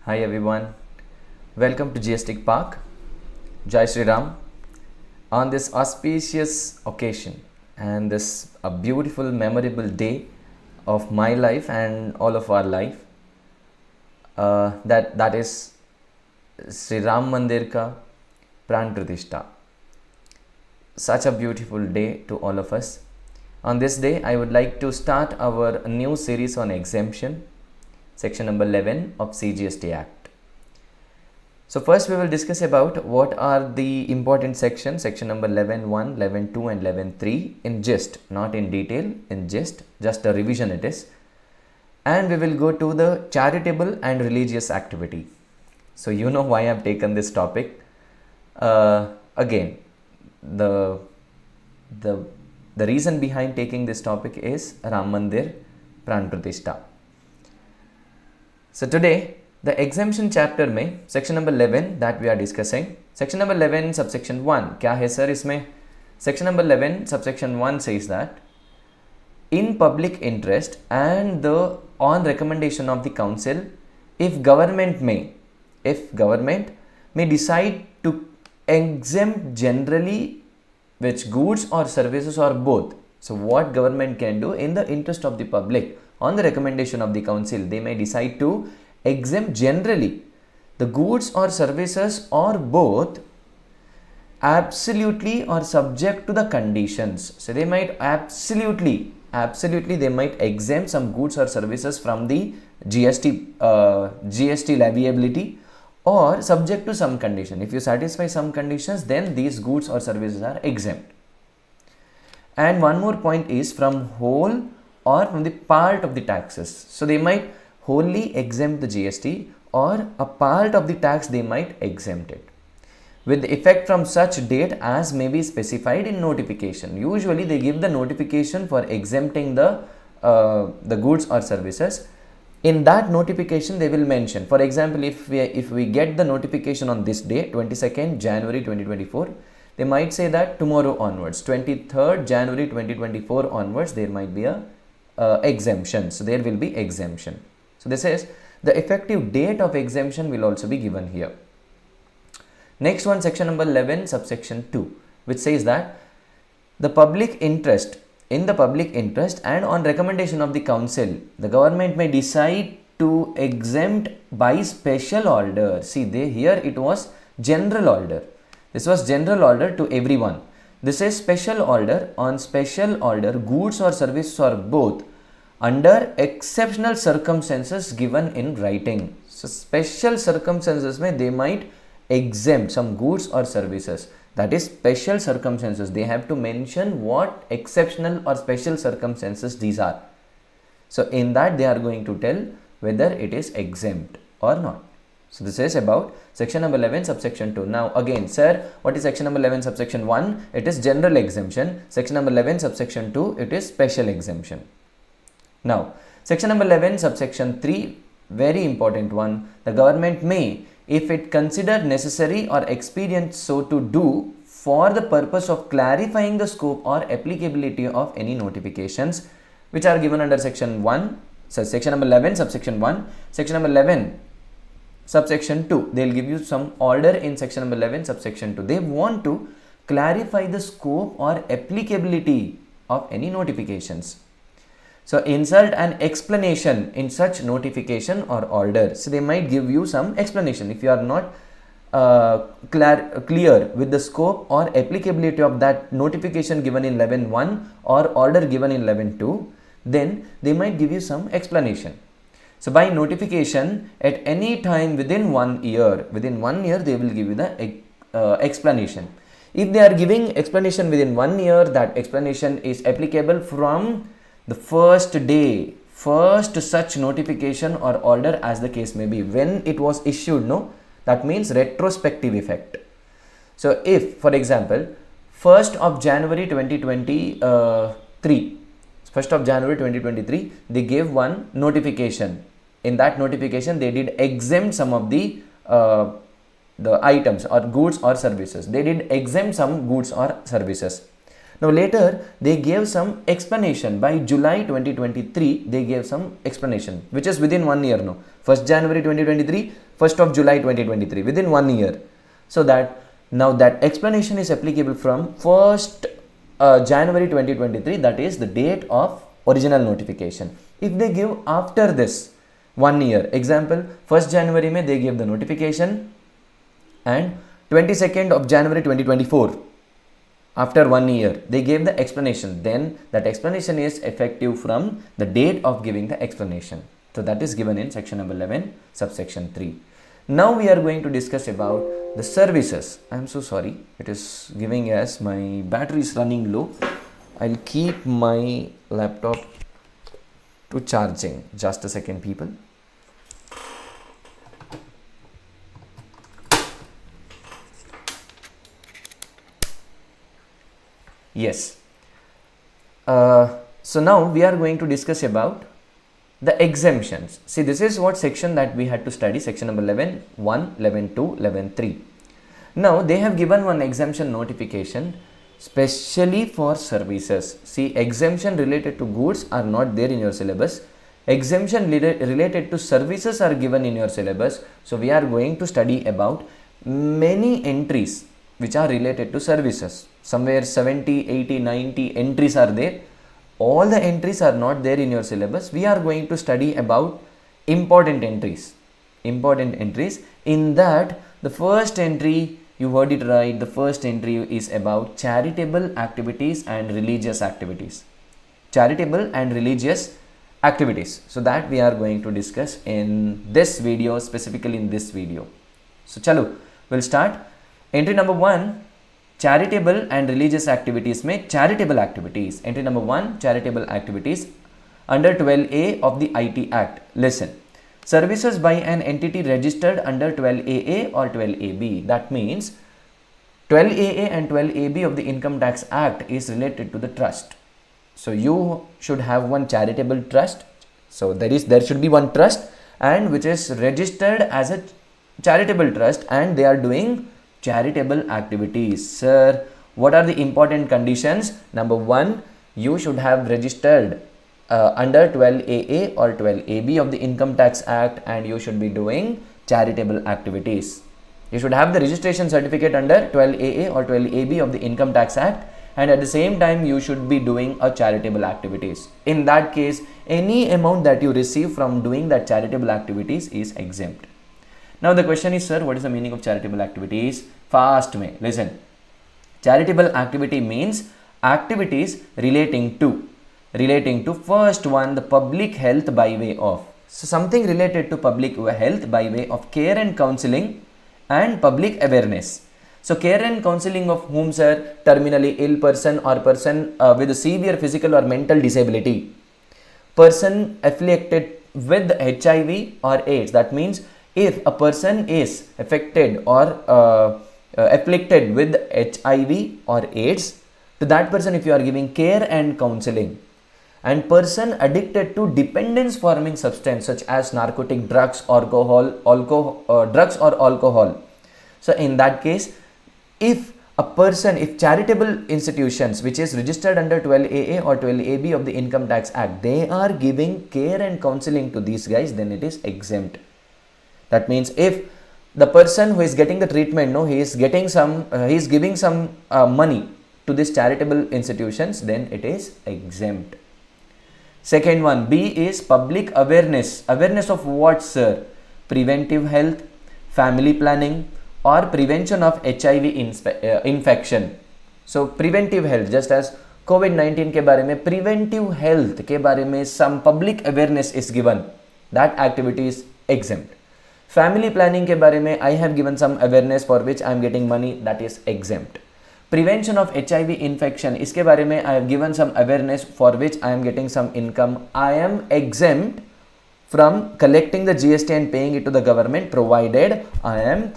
Hi everyone, welcome to GST Park. Jai Shri Ram. On this auspicious occasion and this a beautiful memorable day of my life and all of our life, that is Shri Ram Mandir ka Pran Pratishtha. Such a beautiful day to all of us. On this day, I would like to start our new series on exemption, section number 11 of CGST Act. So first we will discuss about what are the important sections, section number 11.1, 11.2 and 11.3 in gist, not in detail, in gist, just a revision it is. And we will go to the charitable and religious activity. So you know why I have taken this topic. Again, the reason behind taking this topic is Ram Mandir Pran Pratishtha. So today, the exemption chapter में section number 11 that we are discussing, section number 11 subsection 1 क्या है sir इसमें? Section number 11 subsection 1 says that in public interest and the on recommendation of the council, if government may decide to exempt generally which goods or services or both. So what government can do in the interest of the public on the recommendation of the council, they may decide to exempt generally the goods or services or both absolutely or subject to the conditions. So they might absolutely they might exempt some goods or services from the GST leviability or subject to some condition. If you satisfy some conditions, then these goods or services are exempt. And one more point is from whole or from the part of the taxes. So they might wholly exempt the GST or a part of the tax they might exempt it with effect from such date as may be specified in notification. Usually they give the notification for exempting the goods or services. In that notification they will mention, for example, if we get the notification on this day, 22nd January 2024, they might say that tomorrow onwards, 23rd January 2024 onwards, there might be a exemption. So there will be exemption. So this is the effective date of exemption will also be given here. Next one, section number 11 subsection 2, which says that in the public interest and on recommendation of the council, the government may decide to exempt by special order. See, here it was general order. This was general order to everyone. This is special order. On special order, goods or services or both under exceptional circumstances given in writing. So special circumstances may they might exempt some goods or services. That is special circumstances. They have to mention what exceptional or special circumstances these are. So in that they are going to tell whether it is exempt or not. So this is about section number 11 subsection 2. Now again, sir, what is section number 11 subsection 1? It is general exemption. Section number 11 subsection 2, it is special exemption. Now, section number 11 subsection 3, very important one. The government may, if it consider necessary or expedient so to do for the purpose of clarifying the scope or applicability of any notifications which are given under section 1, so section number 11 subsection 1, section number 11 subsection 2, they will give you some order in section number 11 subsection 2. They want to clarify the scope or applicability of any notifications. So insert an explanation in such notification or order. So they might give you some explanation. If you are not clear with the scope or applicability of that notification given in 11.1 or order given in 11.2, then they might give you some explanation. So by notification at any time within 1 year, they will give you the explanation. If they are giving explanation within 1 year, that explanation is applicable from the first such notification or order as the case may be, when it was issued, no? That means retrospective effect. So if, for example, 1st of January 2023, they gave one notification. In that notification, they did exempt some of the items or goods or services. They did exempt some goods or services. Now later they gave some explanation. By July 2023 they gave some explanation, which is within 1 year now. 1st January 2023, 1st of July 2023, within 1 year. So that now that explanation is applicable from 1st January 2023, that is the date of original notification. If they give after this 1 year, example 1st January mein they gave the notification and 22nd of January 2024, after 1 year they gave the explanation, then that explanation is effective from the date of giving the explanation. So that is given in section number 11 subsection 3. Now we are going to discuss about the services. I am so sorry, it is giving as my battery is running low. I'll keep my laptop to charging. Just a second, people. Yes. So now we are going to discuss about the exemptions. See, this is what section that we had to study, section number 11, 1, 11, 2, 11, 3. Now they have given one exemption notification specially for services. See, exemption related to goods are not there in your syllabus. Exemption related to services are given in your syllabus. So we are going to study about many entries which are related to services. Somewhere 70, 80, 90 entries are there. All the entries are not there in your syllabus. We are going to study about important entries. Important entries. In that, the first entry, you heard it right, the first entry is about charitable activities and religious activities. Charitable and religious activities. So that we are going to discuss in this video, specifically in this video. So chalo, we'll start. Entry number 1. Charitable and religious activities में charitable activities. Entry number 1, charitable activities under 12A of the IT Act. Listen, services by an entity registered under 12AA or 12AB. That means 12AA and 12AB of the Income Tax Act is related to the trust. So you should have one charitable trust. So there should be one trust and which is registered as a charitable trust and they are doing charitable activities. Sir, what are the important conditions? Number 1, you should have registered under 12AA or 12AB of the Income Tax Act and you should be doing charitable activities. You should have the registration certificate under 12AA or 12AB of the Income Tax Act and at the same time you should be doing a charitable activities. In that case, any amount that you receive from doing that charitable activities is exempt. Now the question is, sir, what is the meaning of charitable activities? Fast mein, listen. Charitable activity means activities relating to first one, the public health by way of. So something related to public health by way of care and counseling and public awareness. So care and counseling of whom, sir? Terminally ill person or person with a severe physical or mental disability. Person afflicted with HIV or AIDS. That means if a person is affected or afflicted with HIV or AIDS, to that person if you are giving care and counseling, and person addicted to dependence forming substance such as narcotic drugs, drugs or alcohol. So in that case, if charitable institutions which is registered under 12AA or 12AB of the Income Tax Act, they are giving care and counseling to these guys, then it is exempt. That means if the person who is getting the treatment, he is giving some money to these charitable institutions, then it is exempt. Second one, B is public awareness. Awareness of what, sir? Preventive health, family planning or prevention of HIV infection. So preventive health, just as COVID-19 के बारे में, preventive health के बारे में some public awareness is given, that activity is exempt. Family planning के बारे में I have given some awareness for which I am getting money, that is exempt. Prevention of HIV infection, इसके बारे में I have given some awareness for which I am getting some income, I am exempt from collecting the GST and paying it to the government, provided I am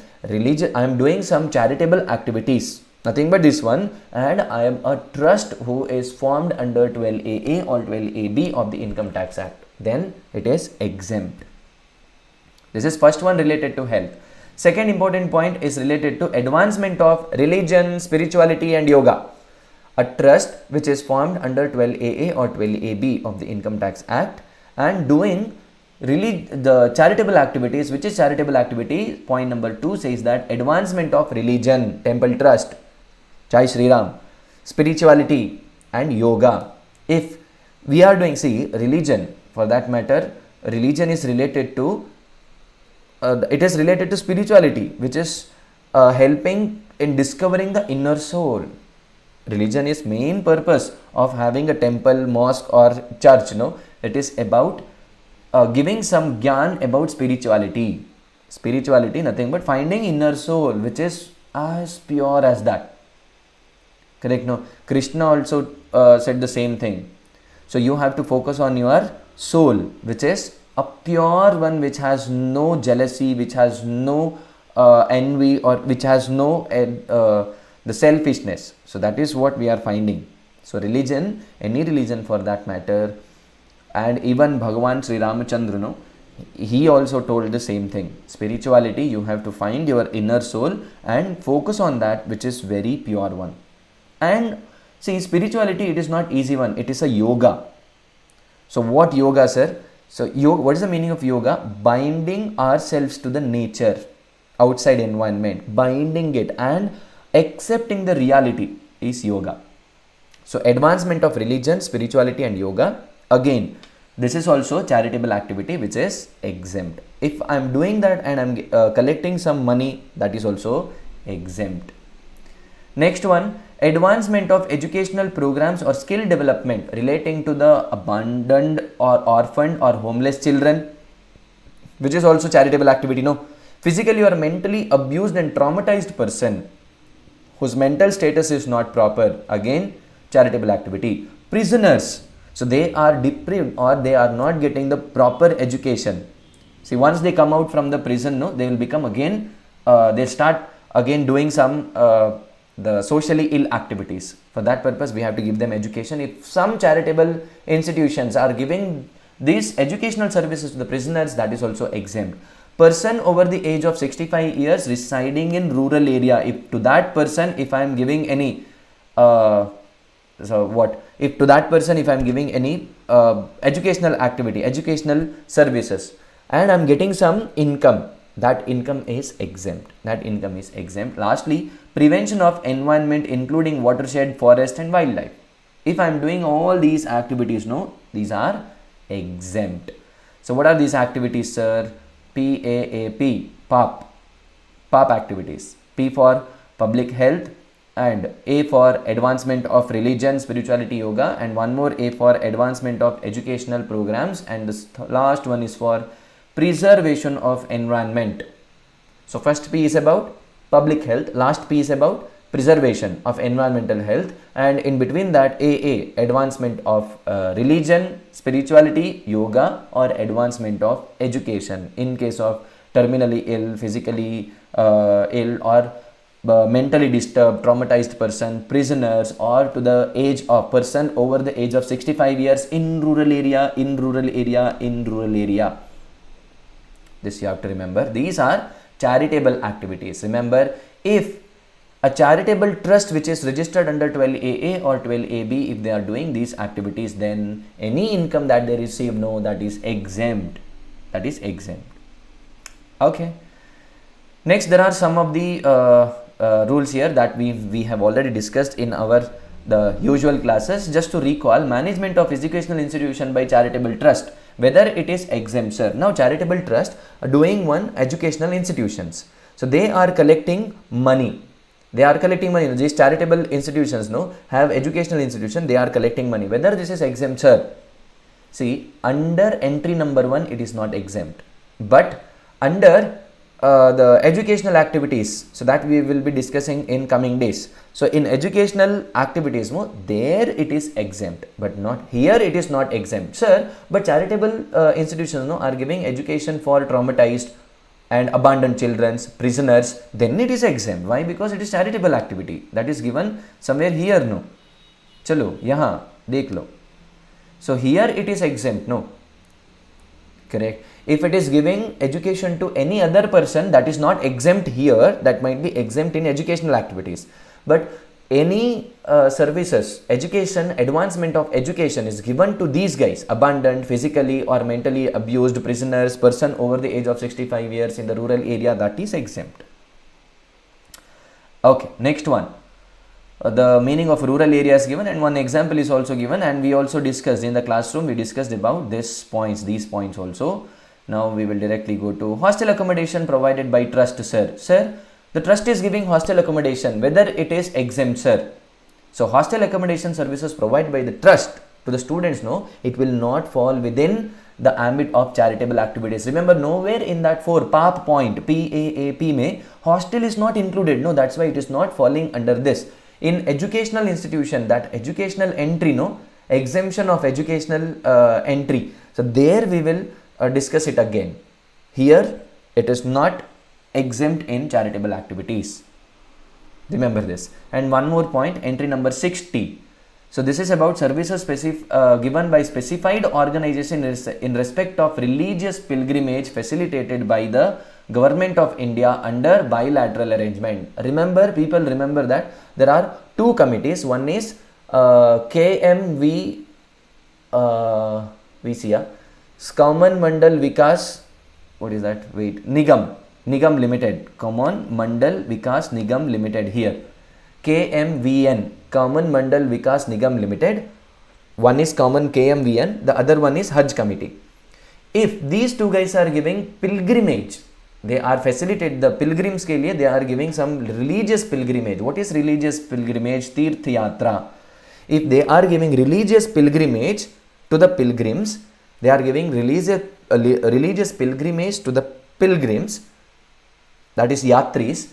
doing some charitable activities, nothing but this one, and I am a trust who is formed under 12AA or 12AB of the Income Tax Act, then it is exempt. This is first one related to health. Second important point is related to advancement of religion, spirituality and yoga. a trust which is formed under 12AA or 12AB of the Income Tax Act, and doing really the charitable activities. Which is charitable activity? Point number 2 says that advancement of religion, temple trust, Jai Shri Ram, spirituality and yoga. If we are doing, see, religion, for that matter, religion is related to it is related to spirituality, which is helping in discovering the inner soul. Religion is main purpose of having a temple, mosque or church, no? It is about giving some gyan about spirituality. Spirituality, nothing but finding inner soul, which is as pure as that. Correct, no? Krishna also said the same thing. So you have to focus on your soul, which is a pure one, which has no jealousy, which has no envy, or which has no the selfishness. So that is what we are finding. So religion, any religion for that matter, and even Bhagavan Shri Ramachandra, no, he also told the same thing. Spirituality, you have to find your inner soul and focus on that, which is very pure one. And see, spirituality, it is not easy one, it is a yoga. So what yoga, sir? So yoga, what is the meaning of yoga? Binding ourselves to the nature, outside environment, binding it and accepting the reality is yoga. So advancement of religion, spirituality and yoga. Again, this is also charitable activity which is exempt. If I am doing that and I am collecting some money, that is also exempt. Next one, advancement of educational programs or skill development relating to the abandoned or orphaned or homeless children, which is also charitable activity, no? Physically or mentally abused and traumatized person whose mental status is not proper, again charitable activity. Prisoners, so they are deprived or they are not getting the proper education. See, once they come out from the prison, no, they will become again, they start again doing some the socially ill activities. For that purpose, we have to give them education. If some charitable institutions are giving these educational services to the prisoners, that is also exempt. Person over the age of 65 years residing in rural area, if to that person, if I am giving any if to that person, if I am giving any educational activity, educational services, and I am getting some income, that income is exempt. That income is exempt. Lastly, prevention of environment including watershed, forest and wildlife. If I am doing all these activities, no, these are exempt. So what are these activities, sir? PAAP, PAP activities. P for public health, and A for advancement of religion, spirituality, yoga, and one more A for advancement of educational programs, and this last one is for preservation of environment. So first P is about public health, last P is about preservation of environmental health, and in between that AA, advancement of religion, spirituality, yoga, or advancement of education in case of terminally ill, physically ill, or mentally disturbed, traumatized person, prisoners, or to the age of person over the age of 65 years in rural area, in rural area, in rural area. This you have to remember. These are charitable activities. Remember, if a charitable trust which is registered under 12AA or 12AB, if they are doing these activities, then any income that they receive, no, that is exempt. That is exempt. Okay. Next, there are some of the rules here that we have already discussed in the usual classes. Just to recall, management of educational institution by charitable trust, whether it is exempt, sir. Now charitable trust are doing one educational institutions, so they are collecting money. They are collecting money. These charitable institutions, no, have educational institution, they are collecting money. Whether this is exempt, sir. See, under entry number 1, it is not exempt, but under the educational activities, so that we will be discussing in coming days. So in educational activities, no, there it is exempt, but not here. It is not exempt, sir. But charitable institutions, no, are giving education for traumatized and abandoned children, prisoners. Then it is exempt. Why? Because it is charitable activity that is given somewhere here. No, chalo yahan dekh lo. So here it is exempt. No, correct. If it is giving education to any other person, that is not exempt here. That might be exempt in educational activities. But any services, education, advancement of education is given to these guys, abandoned, physically or mentally abused prisoners, person over the age of 65 years in the rural area, that is exempt. Okay, next one. The meaning of rural area is given and one example is also given, and we also discussed in the classroom, we discussed about these points also. Now we will directly go to hostel accommodation provided by trust, sir. Sir, the trust is giving hostel accommodation, whether it is exempt, sir. So hostel accommodation services provided by the trust to the students, no, it will not fall within the ambit of charitable activities. Remember, nowhere in that 4 PAP point, PAAP may, hostel is not included. No, that's why it is not falling under this. In educational institution, that educational entry, no, exemption of educational entry. So there we will discuss it again. Here it is not exempt in charitable activities. Remember this. And one more point, entry number 60. So this is about services given by specified organization in respect of religious pilgrimage facilitated by the Government of India under bilateral arrangement. Remember, people remember that there are 2 committees. One is KMV VCA, Common Mandal Vikas, what is that? Wait, Nigam Limited, Common Mandal Vikas Nigam Limited here. KMVN, Common Mandal Vikas Nigam Limited. One is common KMVN, the other one is Hajj Committee. If these 2 guys are giving pilgrimage, they are facilitate the pilgrims ke liye, they are giving some religious pilgrimage. What is religious pilgrimage? Tirth Yatra. If they are giving religious pilgrimage to the pilgrims, they are giving religious pilgrimage to the pilgrims, that is yatris,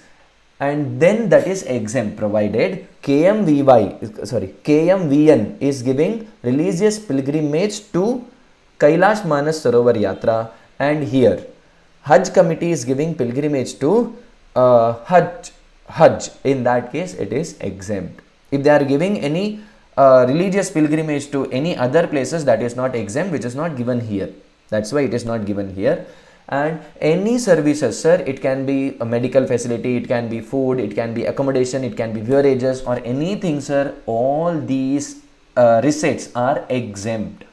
and then that is exempt, provided KMVN is giving religious pilgrimage to Kailash Manas Sarovar Yatra, and here Hajj Committee is giving pilgrimage to Hajj. In that case, it is exempt. If they are giving any religious pilgrimage to any other places, that is not exempt, which is not given here. That's why it is not given here. And any services, sir, it can be a medical facility, it can be food, it can be accommodation, it can be beverages or anything, sir. All these receipts are exempt.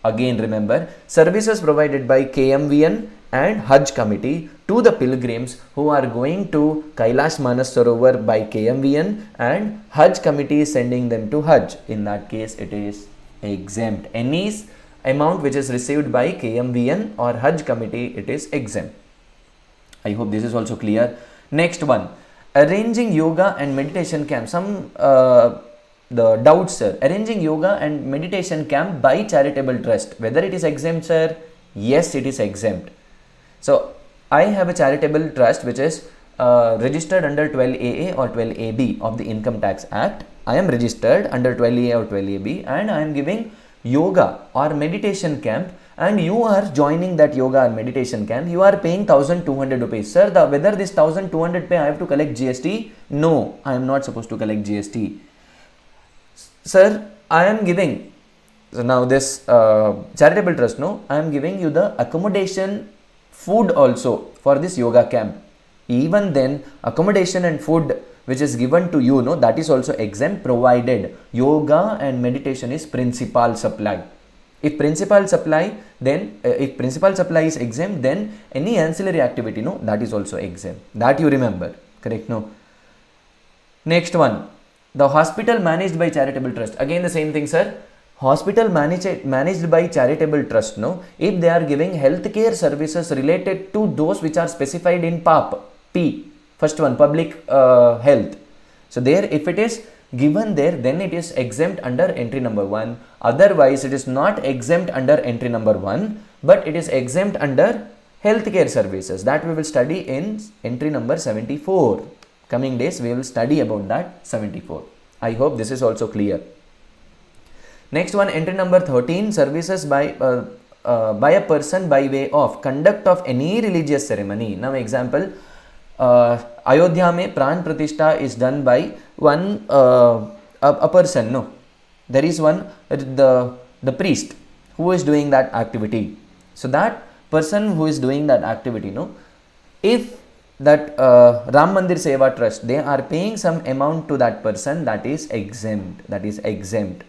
Again, remember, services provided by KMVN and Hajj Committee to the pilgrims who are going to Kailash Manas Sarovar by KMVN, and Hajj Committee is sending them to Hajj. In that case, it is exempt. Any amount which is received by KMVN or Hajj Committee, it is exempt. I hope this is also clear. Next one, arranging yoga and meditation camp. Some the doubts, sir. Arranging yoga and meditation camp by charitable trust, whether it is exempt, sir? Yes, it is exempt. So I have a charitable trust which is registered under 12AA or 12AB of the Income Tax Act. I am registered under 12AA or 12AB and I am giving yoga or meditation camp, and you are joining that yoga or meditation camp. You are paying 1200 rupees. Sir, whether this 1200 pay I have to collect GST? No, I am not supposed to collect GST. Sir, I am giving, so now this charitable trust, no, I am giving you the accommodation, food also for this yoga camp. Even then, accommodation and food which is given to you, no, that is also exempt, provided yoga and meditation is principal supply. If principal supply, then if principal supply is exempt, then any ancillary activity, no, that is also exempt. That you remember, correct? No. Next one, the hospital managed by charitable trust. Again the same thing, sir. Hospital managed by charitable trust, no, if they are giving healthcare services related to those which are specified in PAP, P, first one, public health. So there, if it is given there, then it is exempt under entry number 1. Otherwise, it is not exempt under entry number 1, but it is exempt under healthcare services. That we will study in entry number 74. Coming days, we will study about that 74. I hope this is also clear. Next one, entry number 13, services by a person by way of conduct of any religious ceremony. Now, example, Ayodhya mein pran pratishtha is done by one a person, no, there is one the priest who is doing that activity. So that person who is doing that activity, no, if that Ram Mandir Seva Trust, they are paying some amount to that person, that is exempt. That is exempt.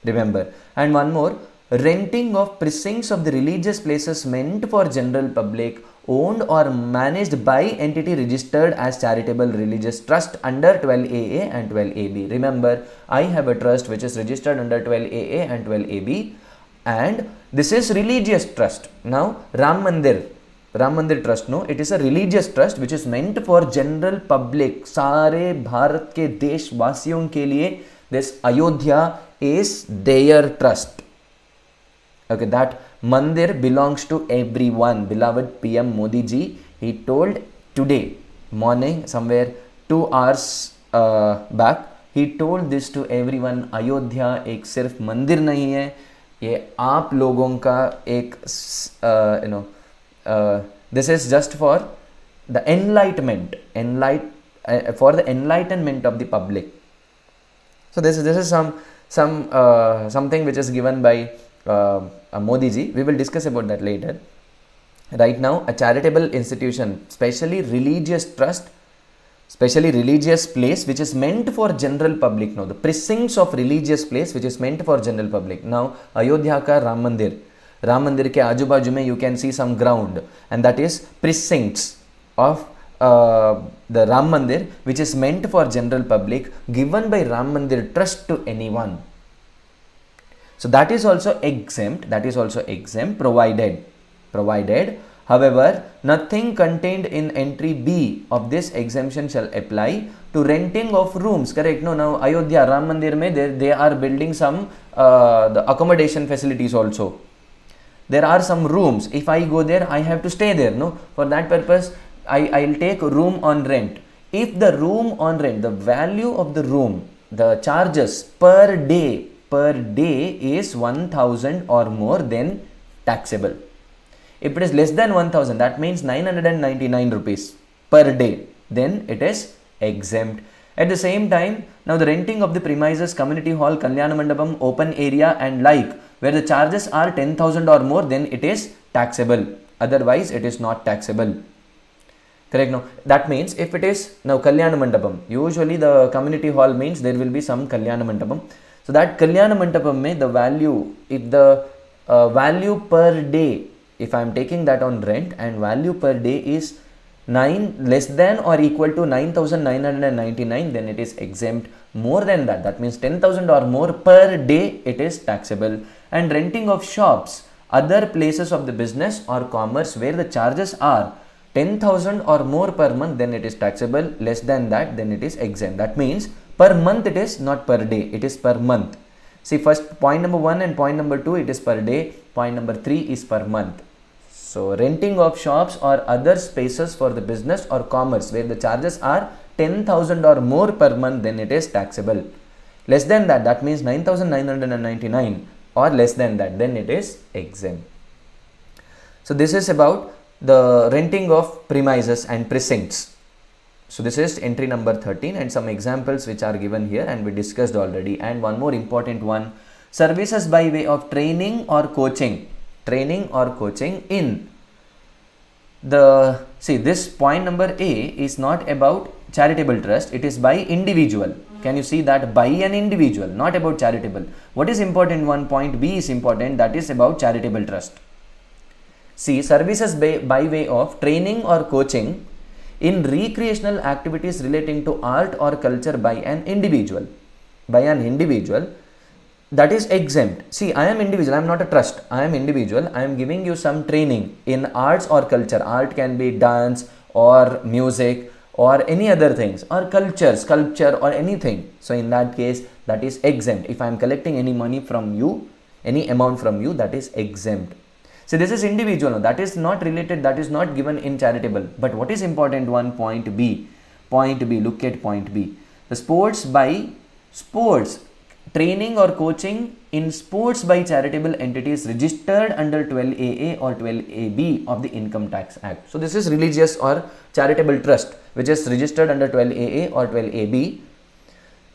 Remember. And one more, renting of precincts of the religious places meant for general public, owned or managed by entity registered as charitable religious trust under 12AA and 12AB. Remember, I have a trust which is registered under 12AA and 12AB, and this is religious trust. Now, Ram Mandir trust, no, it is a religious trust which is meant for general public. सारे भारत के देशवासियों के लिए this Ayodhya is their trust. Okay, that mandir belongs to everyone. Beloved PM Modi ji, he told today morning, somewhere 2 hours back, he told this to everyone. Ayodhya एक सिर्फ मंदिर नहीं है, ये आप लोगों का एक this is just for the enlightenment, for the enlightenment of the public. So this is something which is given by Modi ji. We will discuss about that later. Right now, a charitable institution, specially religious trust, specially religious place which is meant for general public. Now, the precincts of religious place which is meant for general public. Now, Ayodhya ka Ram Mandir ke आजू बाजू में you can see some ground, and that is precincts of the Ram Mandir which is meant for general public, given by Ram Mandir trust to anyone. So that is also exempt. Provided, however, nothing contained in entry B of this exemption shall apply to renting of rooms. Correct? No, now Ayodhya Ram Mandir mein they are building some the accommodation facilities also. There are some rooms. If I go there, I have to stay there. No, for that purpose, I'll take room on rent. If the room on rent, the value of the room, the charges per day is 1,000 or more, then taxable. If it is less than 1,000, that means 999 rupees per day, then it is exempt. At the same time, now the renting of the premises, community hall, Kalyana Mandapam, open area and like, where the charges are 10,000 or more, then it is taxable. Otherwise, it is not taxable. Correct? No, that means if it is now Kalyana Mandapam, usually the community hall means there will be some Kalyana Mandapam. So that Kalyana Mandapam mein the value, if the value per day, if I am taking that on rent and value per day is less than or equal to 9,999, then it is exempt. More than that, that means 10,000 or more per day, it is taxable. And renting of shops, other places of the business or commerce where the charges are 10,000 or more per month, then it is taxable. Less than that, then it is exempt. That means per month it is, not per day, it is per month. See, first point number 1 and point number 2, it is per day. Point number 3 is per month. So renting of shops or other spaces for the business or commerce where the charges are 10,000 or more per month, then it is taxable. Less than that, that means 9,999 or less than that, then it is exempt. So this is about the renting of premises and precincts. So this is entry number 13 and some examples which are given here and we discussed already. And one more important one, services by way of training or coaching in the, see, this point number A is not about charitable trust, it is by individual. Can you see that? By an individual, not about charitable. What is important? One point B is important, that is about charitable trust. See, services by way of training or coaching in recreational activities relating to art or culture by an individual, that is exempt. See, I am individual, I am not a trust, I am individual, I am giving you some training in arts or culture. Art can be dance or music or any other things, or culture, sculpture or anything. So in that case, that is exempt. If I am collecting any money from you, any amount from you, that is exempt. So this is individual, that is not related, that is not given in charitable. But what is important? One point B, look at point B. The sports training or coaching in sports by charitable entities registered under 12AA or 12AB of the Income Tax Act. So this is religious or charitable trust which is registered under 12AA or 12AB.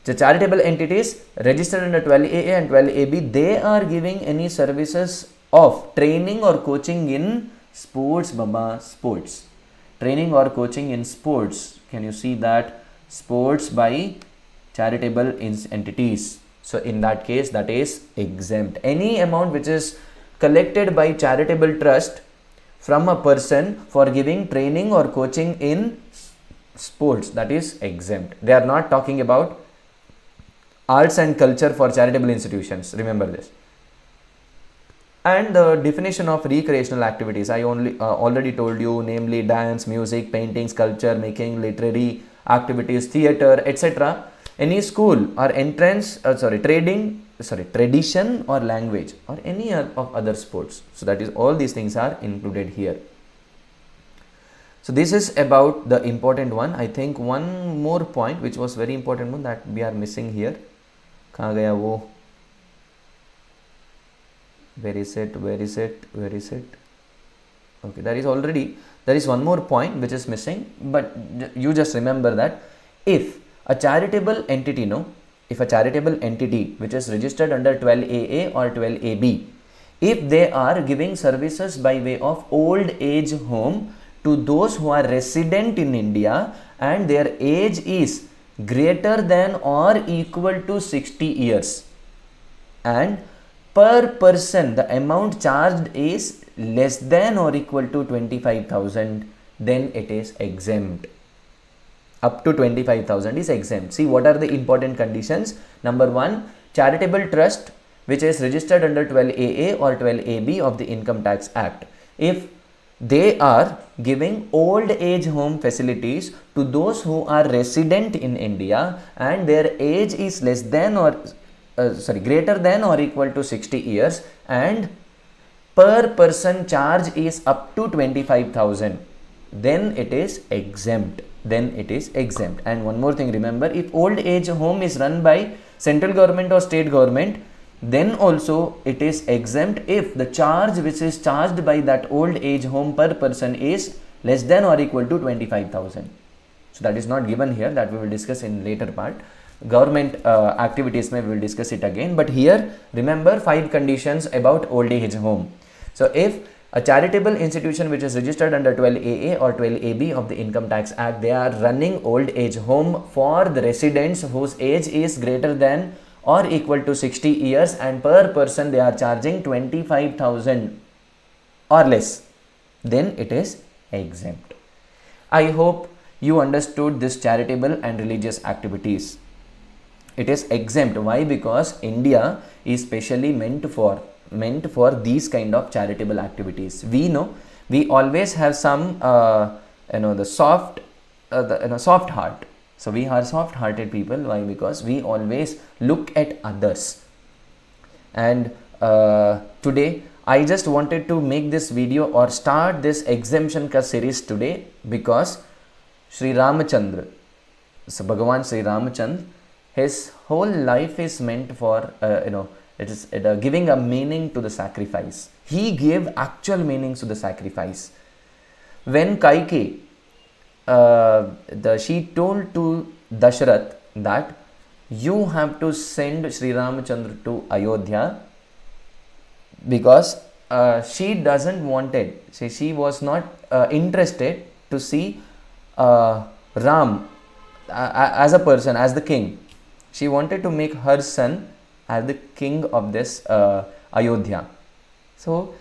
The charitable entities registered under 12AA and 12AB, they are giving any services of training or coaching in sports, Baba, sports. training or coaching in sports. Can you see that? Sports by charitable entities. So in that case, that is exempt. Any amount which is collected by charitable trust from a person for giving training or coaching in sports, that is exempt. They are not talking about arts and culture for charitable institutions. Remember this. And the definition of recreational activities, I already told you, namely dance, music, painting, sculpture, making, literary activities, theater, etc. Any school or tradition or language or any of other sports. So that is, all these things are included here. So this is about the important one. I think one more point which was very important one that we are missing here. Kahan gaya wo? Where is it? Okay, there is one more point which is missing, but you just remember that if a charitable entity which is registered under 12AA or 12AB, if they are giving services by way of old age home to those who are resident in India and their age is greater than or equal to 60 years, and per person the amount charged is less than or equal to 25,000, then it is exempt. Up to 25,000 is exempt. See, what are the important conditions? Number 1, charitable trust which is registered under 12AA or 12AB of the Income Tax Act. If they are giving old age home facilities to those who are resident in India and their age is less than or greater than or equal to 60 years and per person charge is up to 25,000, then it is exempt. And one more thing, remember, if old age home is run by central government or state government, then also it is exempt if the charge which is charged by that old age home per person is less than or equal to 25,000. So that is not given here, that we will discuss in later part. Government activities we will discuss it again, but here remember 5 conditions about old age home. So if a charitable institution which is registered under 12AA or 12AB of the Income Tax Act, they are running old age home for the residents whose age is greater than or equal to 60 years and per person they are charging 25,000 or less, then it is exempt. I hope you understood this charitable and religious activities. It is exempt. Why? Because India is specially meant for these kind of charitable activities. We know we always have some the soft heart. So we are soft hearted people. Why? Because we always look at others. And today I just wanted to make this video or start this exemption ka series today because Shri Ramachandra, so Bhagavan Shri Ramachandra, his whole life is meant for it is giving a meaning to the sacrifice. He gave actual meanings to the sacrifice. When Kaikeyi, she told to Dasharath that you have to send Shri Ramachandra to Ayodhya because she doesn't wanted, she was not interested to see Ram as a person, as the king. She wanted to make her son as the king of this Ayodhya. So,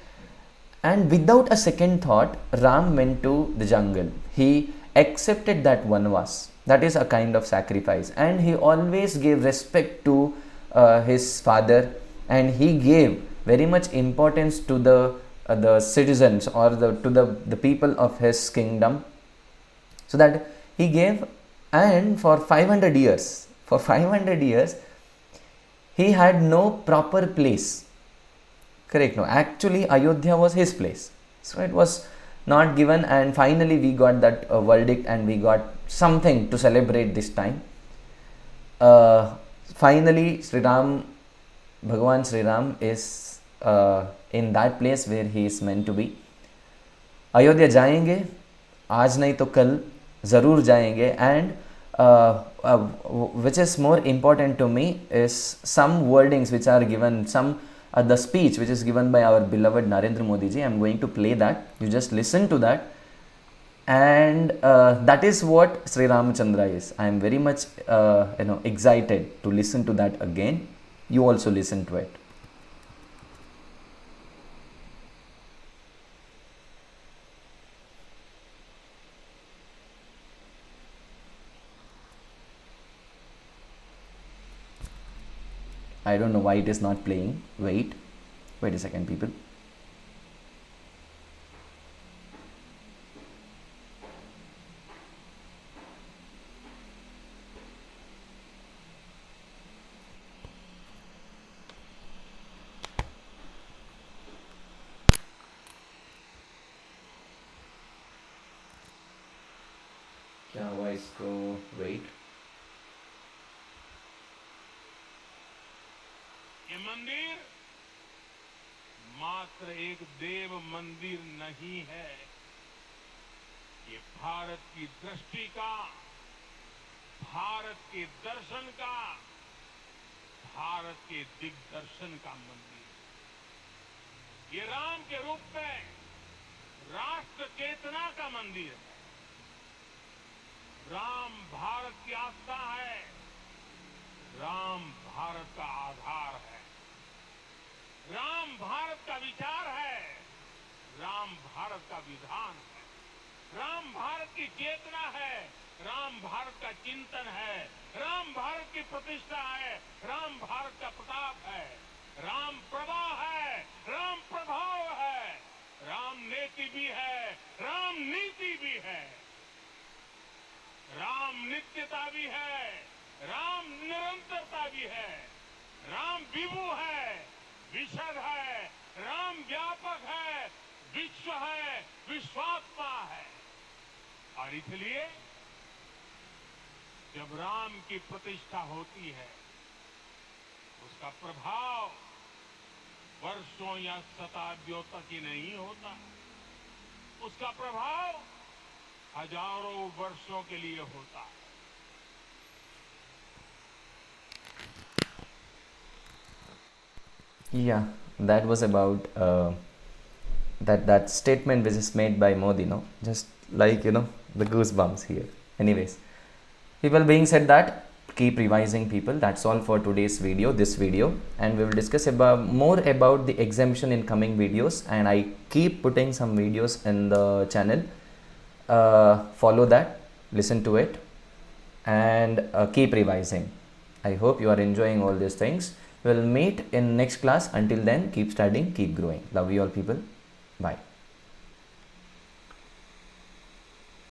and without a second thought, Ram went to the jungle. He accepted that vanvas. That is a kind of sacrifice. And he always gave respect to his father, and he gave very much importance to the citizens or to the people of his kingdom. So that he gave, and for 500 years, he had no proper place. Correct? No, actually Ayodhya was his place. So it was not given, and finally we got that verdict and we got something to celebrate this time. Finally Bhagavan Sri Ram is in that place where he is meant to be. Ayodhya जाएंगे, आज नहीं तो कल ज़रूर जाएंगे. And which is more important to me is some wordings which are given, the speech which is given by our beloved Narendra Modi ji. I am going to play that. You just listen to that. And that is what Sri Ramachandra is. I am very much excited to listen to that again. You also listen to it. I don't know why it is not playing. Wait a second, people. क्या हुआ इसको? Wait. ये मंदिर मात्र एक देव मंदिर नहीं है, ये भारत की दृष्टि का, भारत के दर्शन का, भारत के दिग्दर्शन का मंदिर। ये राम के रूप में राष्ट्र चेतना का मंदिर है। राम भारत की आस्था है, राम भारत का आधार है, राम भारत का विचार है, राम भारत का विधान है, राम भारत की चेतना है, राम भारत का चिंतन है, राम भारत की प्रतिष्ठा है, राम भारत का प्रताप है, राम प्रवाह है, राम प्रभाव है, राम नेति भी है, राम नीति भी है, राम नित्यता भी है, राम निरंतरता भी है, राम विभु है, विशद है, राम व्यापक है, विश्व है, विश्वात्मा है। और इसलिए जब राम की प्रतिष्ठा होती है, उसका प्रभाव वर्षों या शताब्दियों तक ही नहीं होता, उसका प्रभाव हजारों वर्षों के लिए होता है। Yeah, that was about that statement which is made by Modi, no? Just like the goosebumps here. Anyways, people being said that, keep revising, people. That's all for today's video, this video, and we will discuss more about the exemption in coming videos. And I keep putting some videos in the channel. Follow that, listen to it, and keep revising. I hope you are enjoying all these things. We'll meet in next class. Until then, keep studying, keep growing. Love you all, people. Bye.